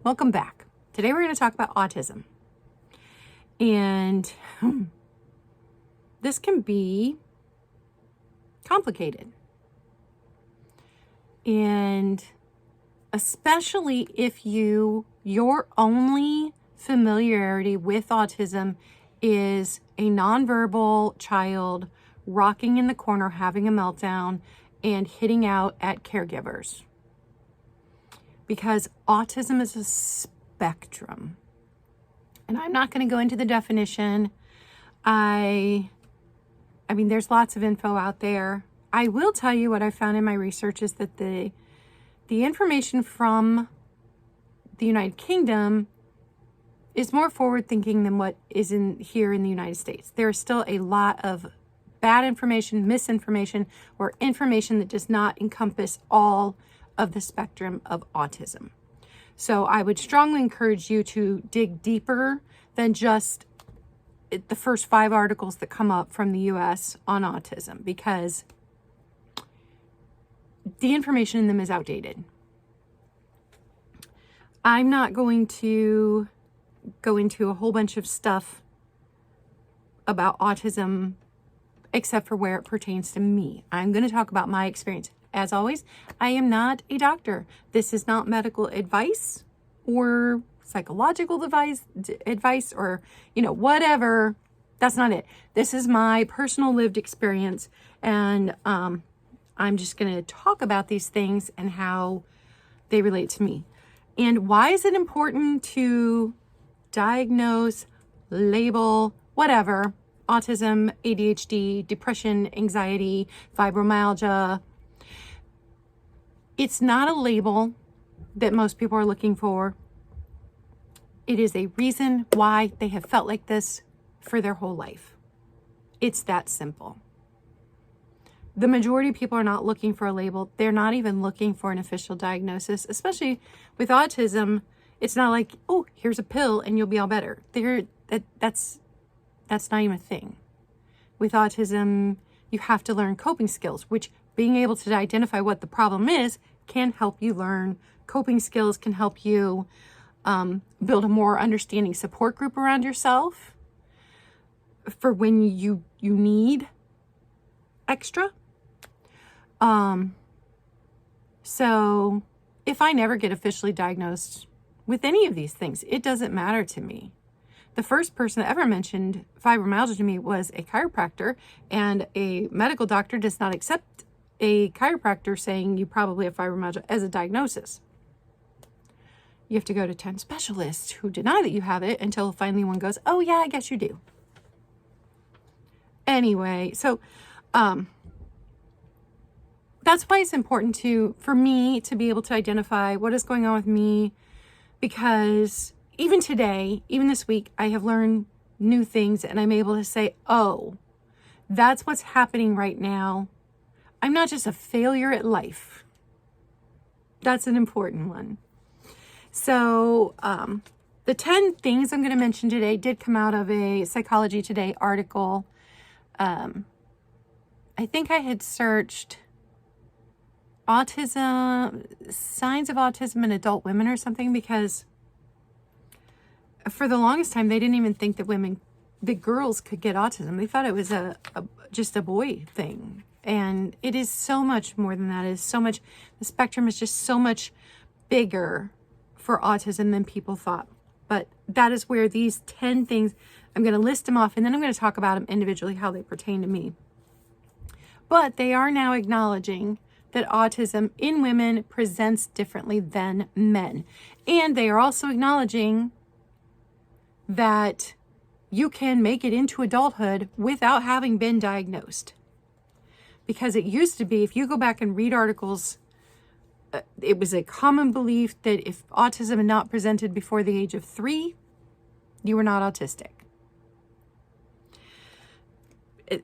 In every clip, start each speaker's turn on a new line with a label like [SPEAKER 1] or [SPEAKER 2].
[SPEAKER 1] Welcome back. Today we're going to talk about autism. And this can be complicated. And especially if your only familiarity with autism is a nonverbal child rocking in the corner, having a meltdown, and hitting out at caregivers. Because autism is a spectrum. And I'm not going to go into the definition. I mean, there's lots of info out there. I will tell you what I found in my research is that the information from the United Kingdom is more forward-thinking than what is here in the United States. There is still a lot of bad information, misinformation, or information that does not encompass all of the spectrum of autism. So I would strongly encourage you to dig deeper than just the first 5 articles that come up from the US on autism, because the information in them is outdated. I'm not going to go into a whole bunch of stuff about autism except for where it pertains to me. I'm going to talk about my experience. As always, I am not a doctor. This is not medical advice or psychological advice or, whatever. That's not it. This is my personal lived experience. And I'm just going to talk about these things and how they relate to me. And why is it important to diagnose, label, whatever, autism, ADHD, depression, anxiety, fibromyalgia? It's not a label that most people are looking for. It is a reason why they have felt like this for their whole life. It's that simple. The majority of people are not looking for a label. They're not even looking for an official diagnosis, especially with autism. It's not like, oh, here's a pill and you'll be all better. That's not even a thing. With autism, you have to learn coping skills, which being able to identify what the problem is can help you learn coping skills, can help you build a more understanding support group around yourself for when you need extra. So if I never get officially diagnosed with any of these things, it doesn't matter to me. The first person that ever mentioned fibromyalgia to me was a chiropractor, and a medical doctor does not accept a chiropractor saying you probably have fibromyalgia as a diagnosis. You have to go to 10 specialists who deny that you have it until finally one goes, oh yeah, I guess you do. Anyway, so that's why it's important for me to be able to identify what is going on with me, because even today, even this week, I have learned new things and I'm able to say, oh, that's what's happening right now. I'm not just a failure at life. That's an important one. So the 10 things I'm going to mention today did come out of a Psychology Today article. I think I had searched autism, signs of autism in adult women or something, because for the longest time, they didn't even think that girls could get autism. They thought it was just a boy thing. And it is so much more than that. The spectrum is just so much bigger for autism than people thought. But that is where these 10 things, I'm going to list them off, and then I'm going to talk about them individually, how they pertain to me. But they are now acknowledging that autism in women presents differently than men. And they are also acknowledging that you can make it into adulthood without having been diagnosed. Because it used to be, if you go back and read articles, it was a common belief that if autism had not presented before the age of 3, you were not autistic.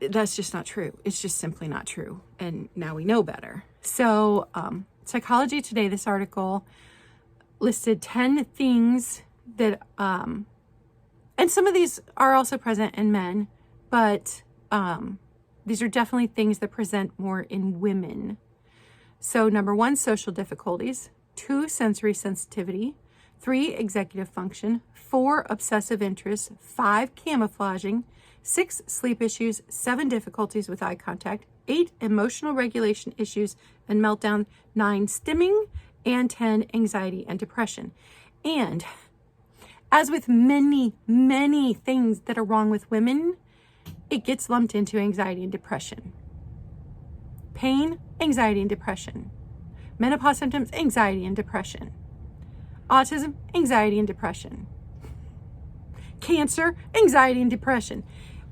[SPEAKER 1] That's just not true. It's just simply not true. And now we know better. So Psychology Today, this article listed 10 things that, and some of these are also present in men, but these are definitely things that present more in women. So number 1, social difficulties. 2, sensory sensitivity. 3 executive function, 4 obsessive interests, 5 camouflaging, 6 sleep issues, 7 difficulties with eye contact, 8 emotional regulation issues and meltdown, 9 stimming, and 10 anxiety and depression. And as with many, many things that are wrong with women, it gets lumped into anxiety and depression. Pain, anxiety and depression. Menopause symptoms, anxiety and depression. Autism, anxiety and depression. Cancer, anxiety and depression.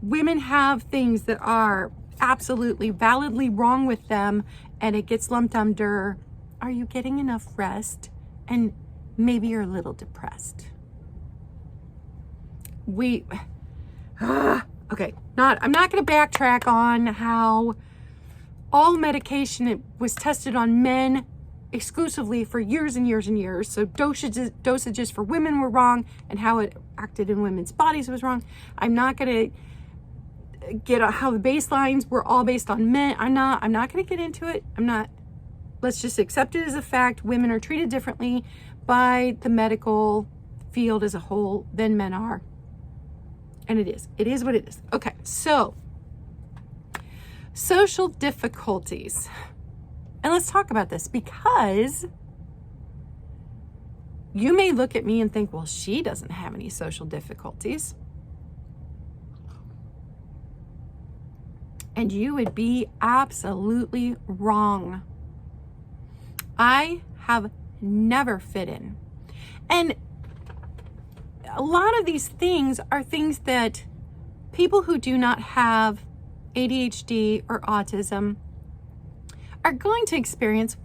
[SPEAKER 1] Women have things that are absolutely validly wrong with them, and it gets lumped under, are you getting enough rest? And maybe you're a little depressed. Okay, I'm not going to backtrack on how all medication was tested on men exclusively for years and years and years. So dosages for women were wrong, and how it acted in women's bodies was wrong. I'm not going to get how the baselines were all based on men. I'm not going to get into it. Let's just accept it as a fact. Women are treated differently by the medical field as a whole than men are. And it is what it is. Okay, so social difficulties. And let's talk about this, because you may look at me and think, well, she doesn't have any social difficulties. And you would be absolutely wrong. I have never fit in. And a lot of these things are things that people who do not have ADHD or autism are going to experience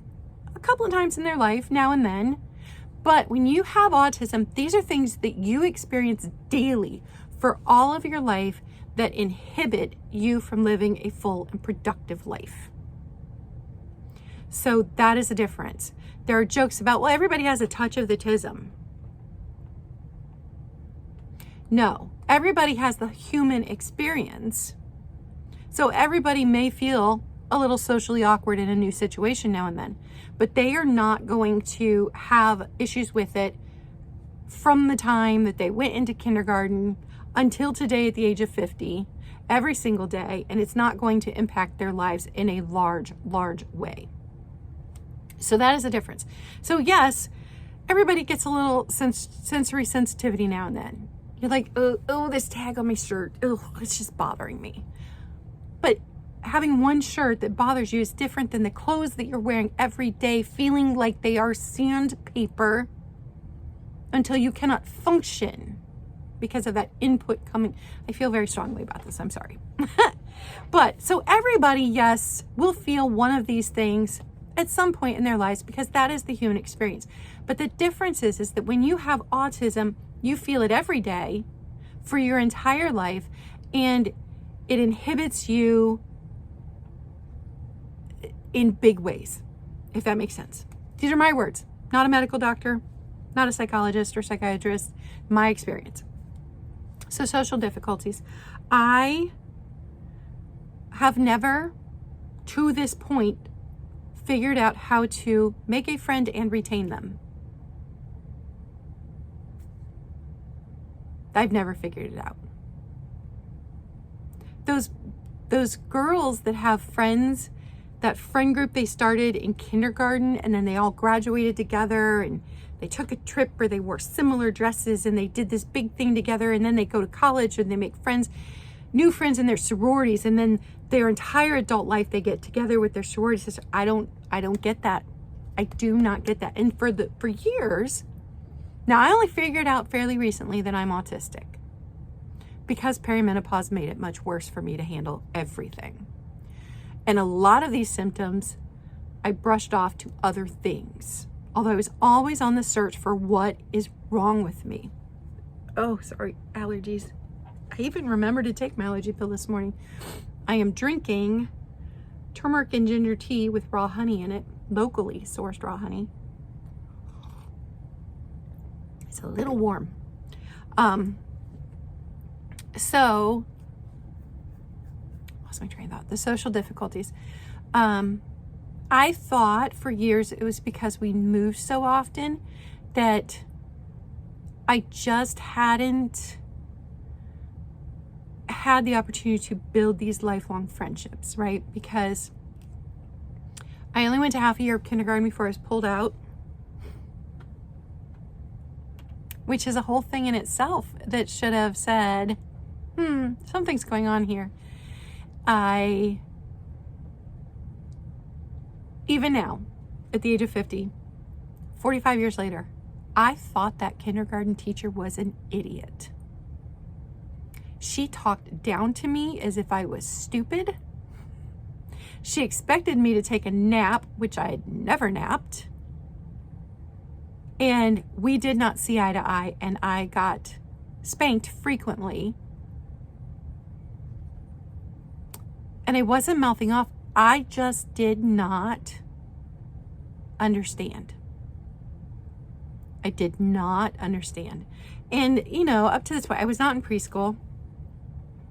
[SPEAKER 1] a couple of times in their life, now and then. But when you have autism, these are things that you experience daily for all of your life that inhibit you from living a full and productive life. So that is the difference. There are jokes about, well, everybody has a touch of the autism. No, everybody has the human experience. So everybody may feel a little socially awkward in a new situation now and then, but they are not going to have issues with it from the time that they went into kindergarten until today at the age of 50, every single day, and it's not going to impact their lives in a large, large way. So that is the difference. So yes, everybody gets a little sensory sensitivity now and then. You're like, oh, this tag on my shirt, oh, it's just bothering me. But having one shirt that bothers you is different than the clothes that you're wearing every day, feeling like they are sandpaper until you cannot function because of that input coming. I feel very strongly about this, I'm sorry. But so everybody, yes, will feel one of these things at some point in their lives, because that is the human experience. But the difference is that when you have autism, you feel it every day for your entire life, and it inhibits you in big ways, if that makes sense. These are my words, not a medical doctor, not a psychologist or psychiatrist, my experience. So social difficulties. I have never, to this point, figured out how to make a friend and retain them. I've never figured it out. Those girls that have friends, that friend group they started in kindergarten, and then they all graduated together, and they took a trip where they wore similar dresses, and they did this big thing together, and then they go to college and they make friends, new friends in their sororities, and then their entire adult life they get together with their sorority sister. I don't get that. I do not get that. And for years, now I only figured out fairly recently that I'm autistic, because perimenopause made it much worse for me to handle everything. And a lot of these symptoms I brushed off to other things, although I was always on the search for what is wrong with me. Oh, sorry, allergies. I even remembered to take my allergy pill this morning. I am drinking turmeric and ginger tea with raw honey in it, locally sourced raw honey. It's a little warm. So, lost my train of thought. The social difficulties. I thought for years it was because we moved so often that I just hadn't had the opportunity to build these lifelong friendships, right? Because I only went to half a year of kindergarten before I was pulled out, which is a whole thing in itself that should have said, something's going on here. Even now, at the age of 50, 45 years later, I thought that kindergarten teacher was an idiot. She talked down to me as if I was stupid. She expected me to take a nap, which I had never napped. And we did not see eye to eye, and I got spanked frequently. And I wasn't mouthing off. I just did not understand. I did not understand. And, up to this point, I was not in preschool.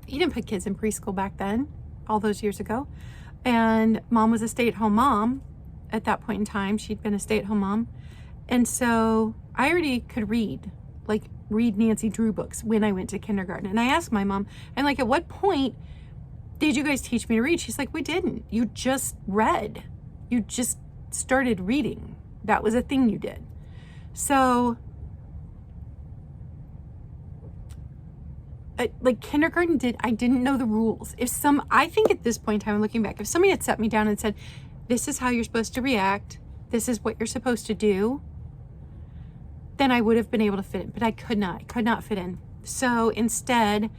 [SPEAKER 1] You didn't put kids in preschool back then, all those years ago. And mom was a stay-at-home mom at that point in time. She'd been a stay-at-home mom. And so I already could read Nancy Drew books when I went to kindergarten. And I asked my mom, I'm like, at what point did you guys teach me to read? She's like, we didn't. You just read. You just started reading. That was a thing you did. So, kindergarten I didn't know the rules. I think at this point in time, looking back, if somebody had set me down and said, this is how you're supposed to react, this is what you're supposed to do, then I would have been able to fit in, but I could not fit in. So instead,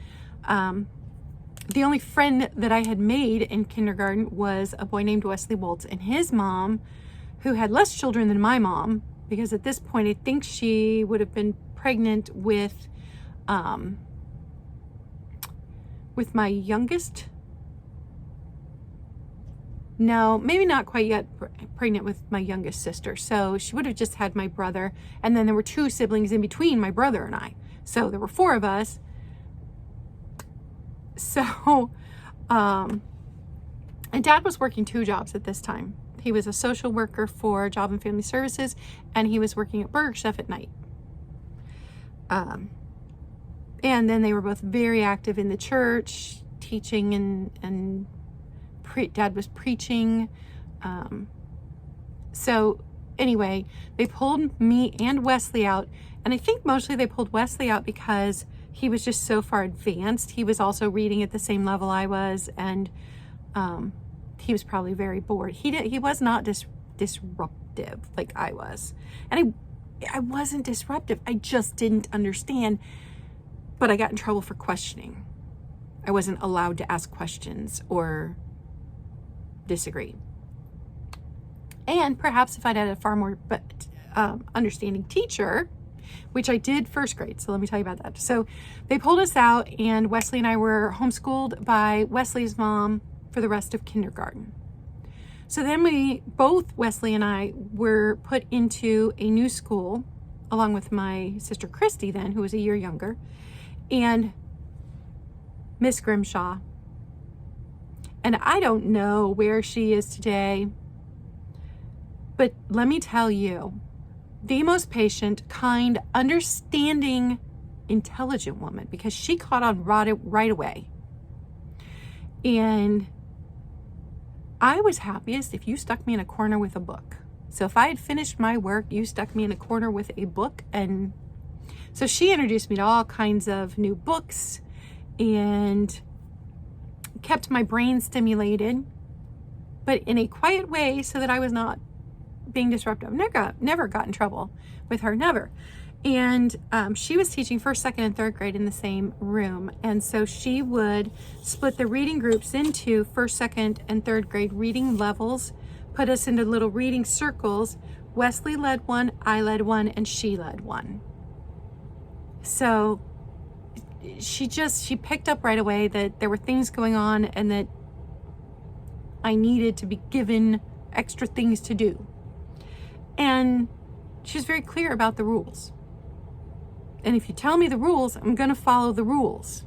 [SPEAKER 1] the only friend that I had made in kindergarten was a boy named Wesley Waltz, and his mom, who had less children than my mom, because at this point, I think she would have been pregnant with my youngest. No, maybe not quite yet pregnant with my youngest sister. So she would have just had my brother. And then there were 2 siblings in between my brother and I. So there were 4 of us. So, and Dad was working 2 jobs at this time. He was a social worker for Job and Family Services, and he was working at Burger Chef at night. And then they were both very active in the church, teaching and Dad was preaching. So anyway, they pulled me and Wesley out. And I think mostly they pulled Wesley out because he was just so far advanced. He was also reading at the same level I was. And he was probably very bored. He was not disruptive like I was. And I wasn't disruptive. I just didn't understand. But I got in trouble for questioning. I wasn't allowed to ask questions or disagree. And perhaps if I'd had a far more understanding teacher, which I did first grade, so let me tell you about that. So they pulled us out, and Wesley and I were homeschooled by Wesley's mom for the rest of kindergarten. So then Wesley and I were put into a new school along with my sister Christy then, who was a year younger, and Miss Grimshaw. And I don't know where she is today, but let me tell you, the most patient, kind, understanding, intelligent woman, because she caught on right away. And I was happiest if you stuck me in a corner with a book. So if I had finished my work, you stuck me in a corner with a book. And so she introduced me to all kinds of new books and kept my brain stimulated, but in a quiet way so that I was not being disruptive. Never got in trouble with her, never. And she was teaching 1st, 2nd, and 3rd grade in the same room. And so she would split the reading groups into 1st, 2nd, and 3rd grade reading levels, put us into little reading circles. Wesley led one, I led one, and she led one. So she picked up right away that there were things going on and that I needed to be given extra things to do. And she was very clear about the rules. And if you tell me the rules, I'm going to follow the rules.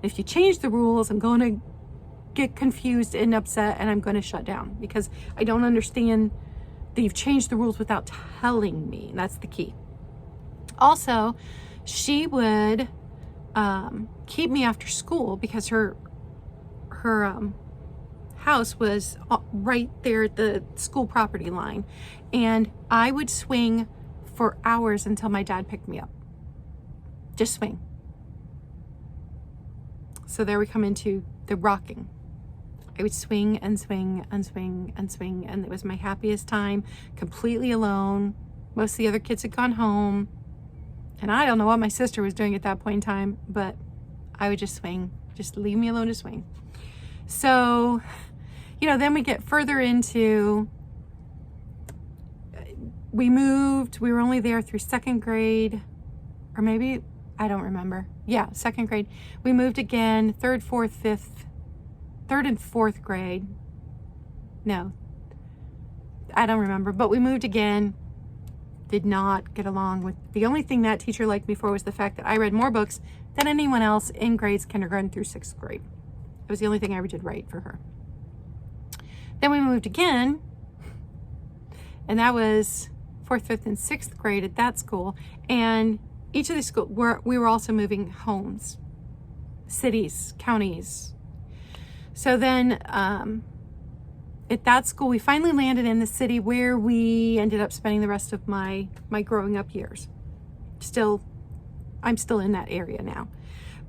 [SPEAKER 1] If you change the rules, I'm going to get confused and upset, and I'm going to shut down because I don't understand that you've changed the rules without telling me. And that's the key. Also, she would keep me after school because her house was right there at the school property line, and I would swing for hours until my dad picked me up. Just swing. So there we come into the rocking. I would swing and swing and swing and swing, and it was my happiest time, completely alone. Most of the other kids had gone home, and I don't know what my sister was doing at that point in time, but I would just swing. Just leave me alone to swing. So, then we get further into, we moved. We were only there through second grade, or maybe, I don't remember. Yeah, second grade. We moved again, third and fourth grade. No, I don't remember, but we moved again. Did not get along with, the only thing that teacher liked me for was the fact that I read more books than anyone else in grades kindergarten through sixth grade. It was the only thing I ever did right for her. Then we moved again, and that was fourth, fifth, and sixth grade at that school. And each of these schools, we were also moving homes, cities, counties. So then at that school, we finally landed in the city where we ended up spending the rest of my growing up years. I'm still in that area now.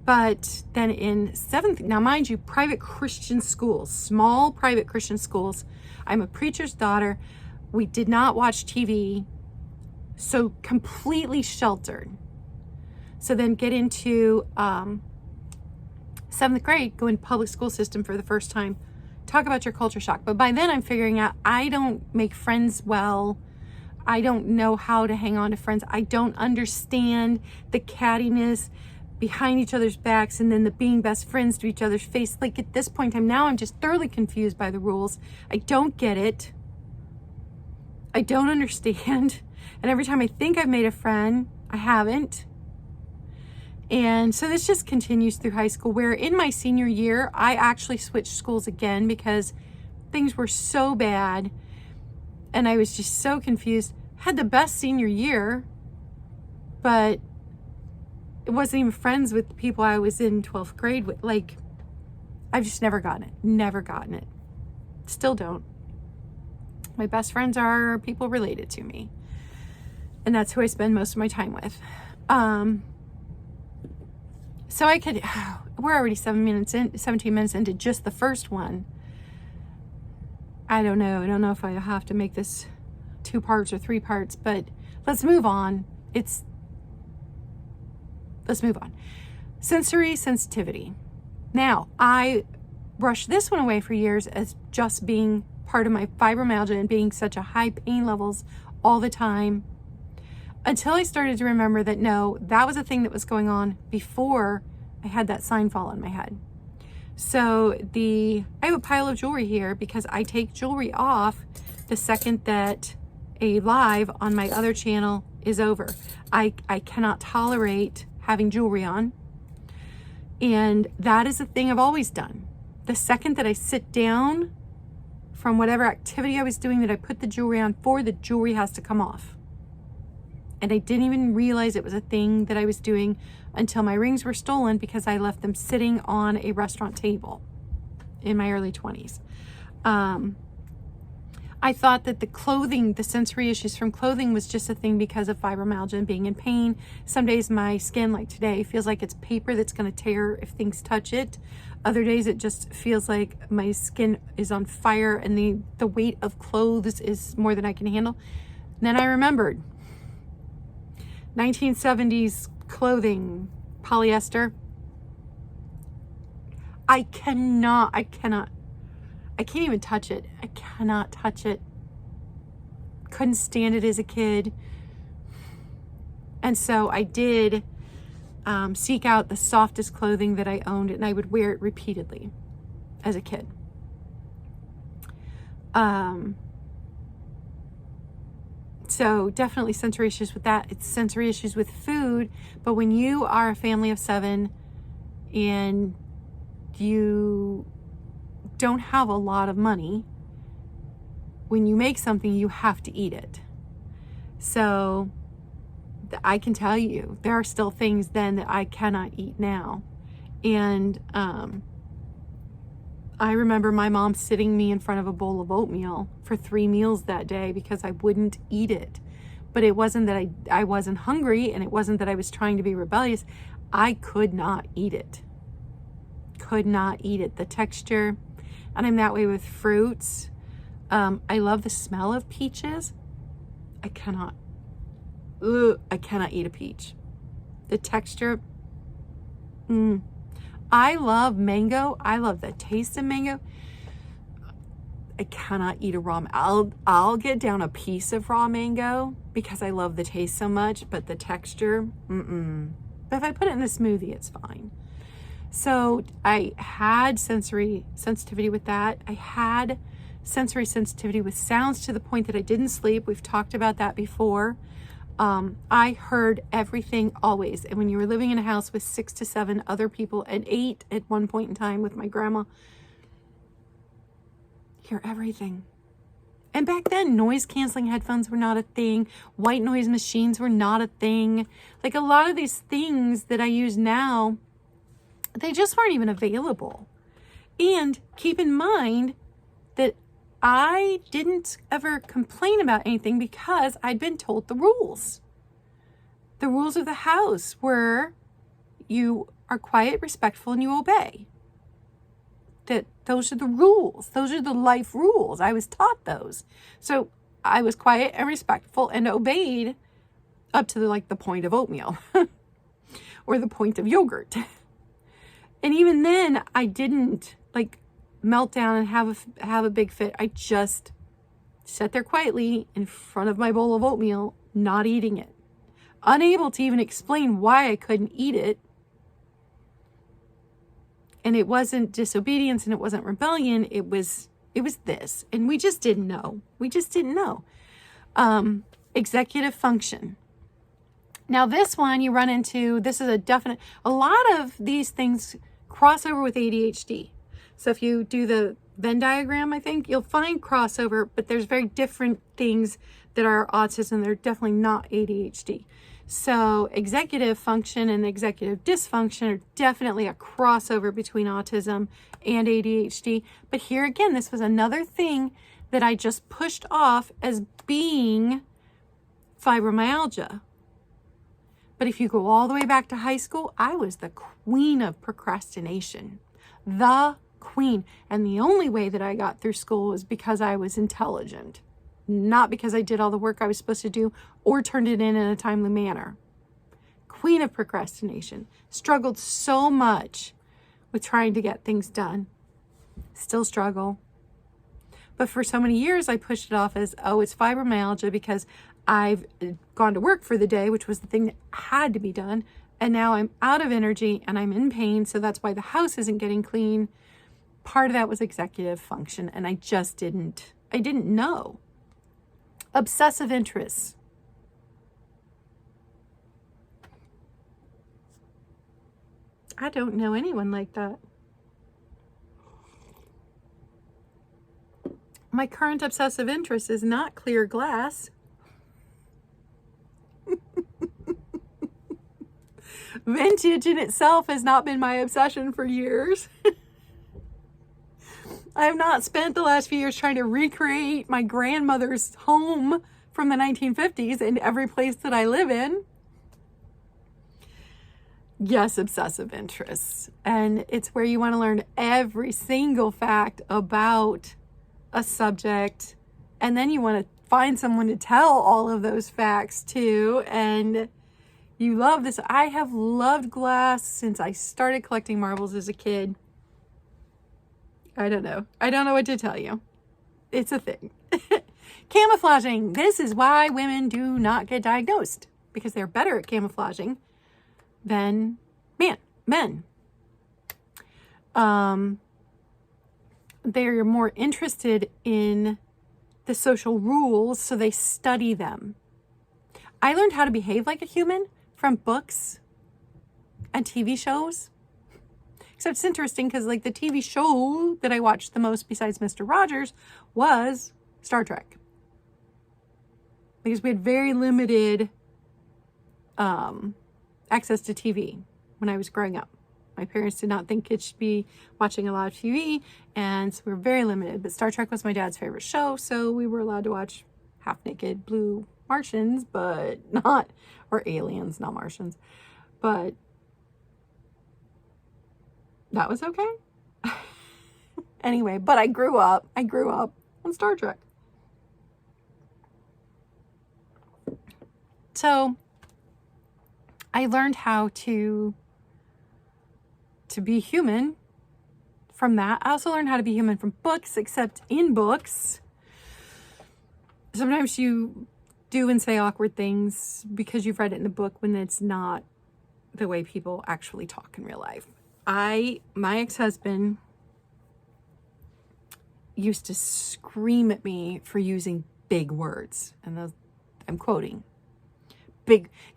[SPEAKER 1] But then in seventh, now mind you, private Christian schools, small private Christian schools. I'm a preacher's daughter. We did not watch TV, so completely sheltered. So then get into seventh grade, go in public school system for the first time. Talk about your culture shock. But by then I'm figuring out I don't make friends well. I don't know how to hang on to friends. I don't understand the cattiness behind each other's backs and then the being best friends to each other's face. Like at this point in time now, I'm just thoroughly confused by the rules. I don't get it. I don't understand. And every time I think I've made a friend, I haven't. And so this just continues through high school, where in my senior year, I actually switched schools again because things were so bad and I was just so confused. Had the best senior year, but it wasn't even friends with the people I was in 12th grade with. Like, I've just never gotten it. Still don't. My best friends are people related to me, and that's who I spend most of my time with. So we're already 17 minutes into just the first one. I don't know if I have to make this 2 parts or 3 parts, but let's move on. Let's move on. Sensory sensitivity. Now, I brushed this one away for years as just being part of my fibromyalgia and being such a high pain levels all the time, until I started to remember that no, that was a thing that was going on before I had that sign fall on my head. So I have a pile of jewelry here because I take jewelry off the second that a live on my other channel is over. I cannot tolerate having jewelry on. And that is a thing I've always done. The second that I sit down from whatever activity I was doing that I put the jewelry on for, the jewelry has to come off. And I didn't even realize it was a thing that I was doing until my rings were stolen because I left them sitting on a restaurant table in my early 20s. I thought that the sensory issues from clothing was just a thing because of fibromyalgia and being in pain. Some days my skin, like today, feels like it's paper that's going to tear if things touch it. Other days it just feels like my skin is on fire and the weight of clothes is more than I can handle. And then I remembered 1970s clothing, polyester. I can't even touch it. I cannot touch it. Couldn't stand it as a kid. And so I did seek out the softest clothing that I owned, and I would wear it repeatedly as a kid. So definitely sensory issues with that. It's sensory issues with food. But when you are a family of 7 and you don't have a lot of money, when you make something, you have to eat it. So I can tell you, there are still things then that I cannot eat now. And I remember my mom sitting me in front of a bowl of oatmeal for 3 meals that day because I wouldn't eat it. But it wasn't that I wasn't hungry, and it wasn't that I was trying to be rebellious. I could not eat it. Could not eat it. The texture, and I'm that way with fruits. I love the smell of peaches. I cannot eat a peach. The texture. I love mango. I love the taste of mango. I cannot eat a raw. I'll get down a piece of raw mango because I love the taste so much, but the texture, But if I put it in a smoothie, it's fine. So I had sensory sensitivity with that. I had sensory sensitivity with sounds to the point that I didn't sleep. We've talked about that before. I heard everything always. And when you were living in a house with 6 to 7 other people and 8 at one point in time with my grandma, hear everything. And back then, noise canceling headphones were not a thing. White noise machines were not a thing. Like a lot of these things that I use now, they just weren't even available. And keep in mind that I didn't ever complain about anything because I'd been told the rules. The rules of the house were you are quiet, respectful, and you obey. That those are the rules. Those are the life rules. I was taught those. So I was quiet and respectful and obeyed up to the point of oatmeal or the point of yogurt. And even then I didn't melt down and have a big fit. I just sat there quietly in front of my bowl of oatmeal, not eating it, unable to even explain why I couldn't eat it. And it wasn't disobedience and it wasn't rebellion. It was this. And we just didn't know. Executive function. Now this one you run into, this is a lot of these things cross over with ADHD. So if you do the Venn diagram, I think you'll find crossover, but there's very different things that are autism. They're definitely not ADHD. So executive function and executive dysfunction are definitely a crossover between autism and ADHD. But here again, this was another thing that I just pushed off as being fibromyalgia. But if you go all the way back to high school, I was the queen of procrastination. The queen. And the only way that I got through school was because I was intelligent. Not because I did all the work I was supposed to do or turned it in a timely manner. Queen of procrastination. Struggled so much with trying to get things done. Still struggle. But for so many years, I pushed it off as, it's fibromyalgia because I've gone to work for the day, which was the thing that had to be done. And now I'm out of energy and I'm in pain. So that's why the house isn't getting clean. Part of that was executive function. And I didn't know. Obsessive interests. I don't know anyone like that. My current obsessive interest is not clear glass. Vintage in itself has not been my obsession for years. I have not spent the last few years trying to recreate my grandmother's home from the 1950s in every place that I live in. Yes, obsessive interests. And it's where you want to learn every single fact about a subject. And then you want to find someone to tell all of those facts to. And you love this. I have loved glass since I started collecting marbles as a kid. I don't know what to tell you. It's a thing. Camouflaging. This is why women do not get diagnosed, because they're better at camouflaging than men. They're more interested in the social rules, so they study them. I learned how to behave like a human from books and TV shows. Except it's interesting because the TV show that I watched the most besides Mr. Rogers was Star Trek. Because we had very limited access to TV when I was growing up. My parents did not think kids should be watching a lot of TV, and so we were very limited. But Star Trek was my dad's favorite show, so we were allowed to watch half-naked blue Martians, but not, or aliens, not Martians. But that was okay. Anyway, but I grew up on Star Trek. So I learned how to be human from that. I also learned how to be human from books, except in books, sometimes you do and say awkward things because you've read it in a book when it's not the way people actually talk in real life. My ex-husband used to scream at me for using big words. And those, I'm quoting.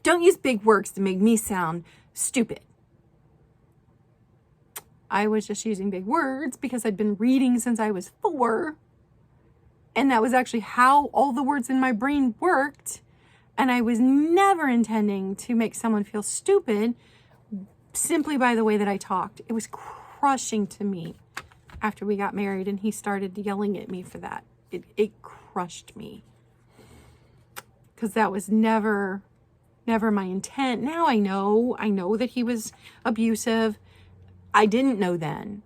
[SPEAKER 1] Don't use big words to make me sound stupid. I was just using big words because I'd been reading since I was 4. And that was actually how all the words in my brain worked. And I was never intending to make someone feel stupid simply by the way that I talked. It was crushing to me after we got married and he started yelling at me for that. It crushed me. Because that was never my intent. Now I know that he was abusive. I didn't know then.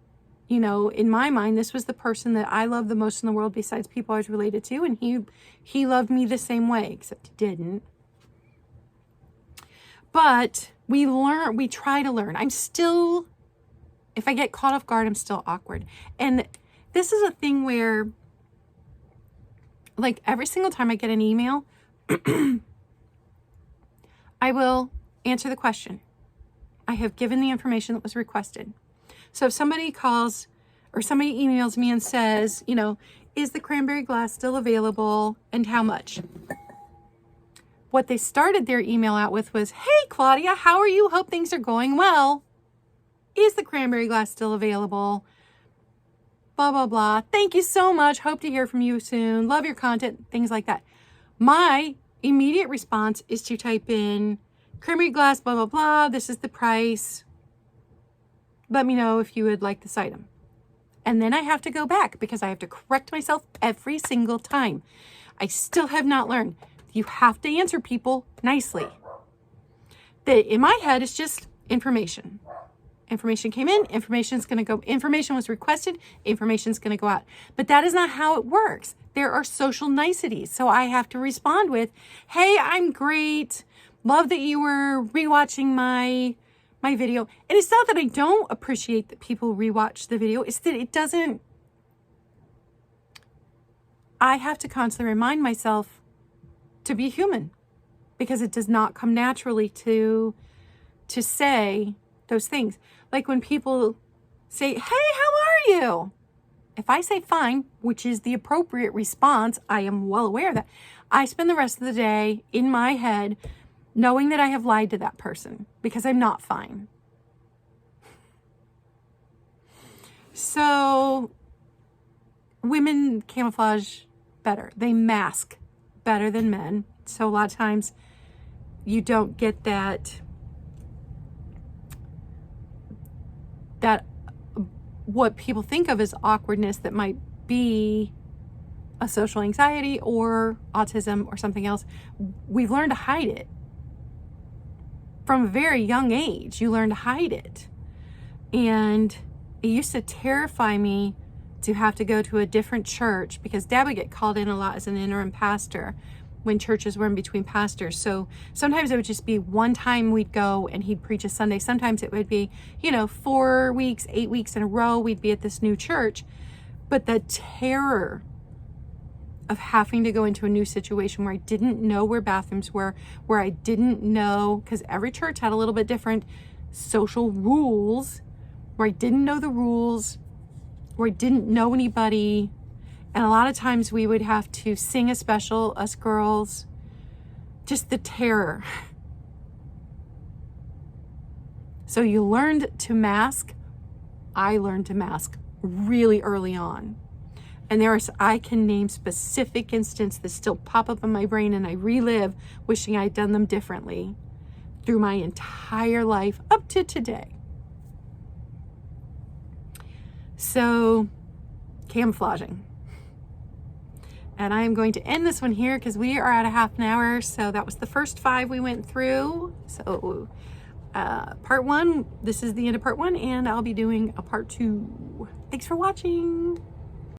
[SPEAKER 1] You know, in my mind, this was the person that I loved the most in the world besides people I was related to. And he loved me the same way, except he didn't. But we try to learn. I'm still, if I get caught off guard, I'm still awkward. And this is a thing where, like, every single time I get an email, I will answer the question. I have given the information that was requested. So if somebody calls or somebody emails me and says, you know, is the cranberry glass still available and how much? What they started their email out with was, hey, Claudia, how are you? Hope things are going well. Is the cranberry glass still available? Blah, blah, blah. Thank you so much. Hope to hear from you soon. Love your content. Things like that. My immediate response is to type in cranberry glass, blah, blah, blah. This is the price. Let me know if you would like this item. And then I have to go back because I have to correct myself every single time. I still have not learned. You have to answer people nicely. In my head, it's just information. Information came in, information's going to go. Information was requested, information's going to go out. But that is not how it works. There are social niceties. So I have to respond with, hey, I'm great. Love that you were rewatching my video. And it's not that I don't appreciate that people rewatch the video. It's that it doesn't. I have to constantly remind myself to be human because it does not come naturally to say those things. Like when people say, hey, how are you? If I say fine, which is the appropriate response, I am well aware of that. I spend the rest of the day in my head knowing that I have lied to that person because I'm not fine. So women camouflage better. They mask better than men. So a lot of times you don't get that what people think of as awkwardness that might be a social anxiety or autism or something else. We've learned to hide it. From a very young age, you learn to hide it. And it used to terrify me to have to go to a different church because Dad would get called in a lot as an interim pastor when churches were in between pastors. So sometimes it would just be one time we'd go and he'd preach a Sunday. Sometimes it would be, 4 weeks, 8 weeks in a row, we'd be at this new church. But the terror of having to go into a new situation where I didn't know where bathrooms were, where I didn't know, because every church had a little bit different social rules, where I didn't know the rules, where I didn't know anybody. And a lot of times we would have to sing a special, us girls, just the terror. So you learned to mask. I learned to mask really early on. And I can name specific instances that still pop up in my brain and I relive wishing I'd done them differently. through my entire life up to today. So, camouflaging. And I am going to end this one here because we are at a half an hour. So that was the first 5 we went through. So part 1, this is the end of part 1, and I'll be doing a part 2. Thanks for watching.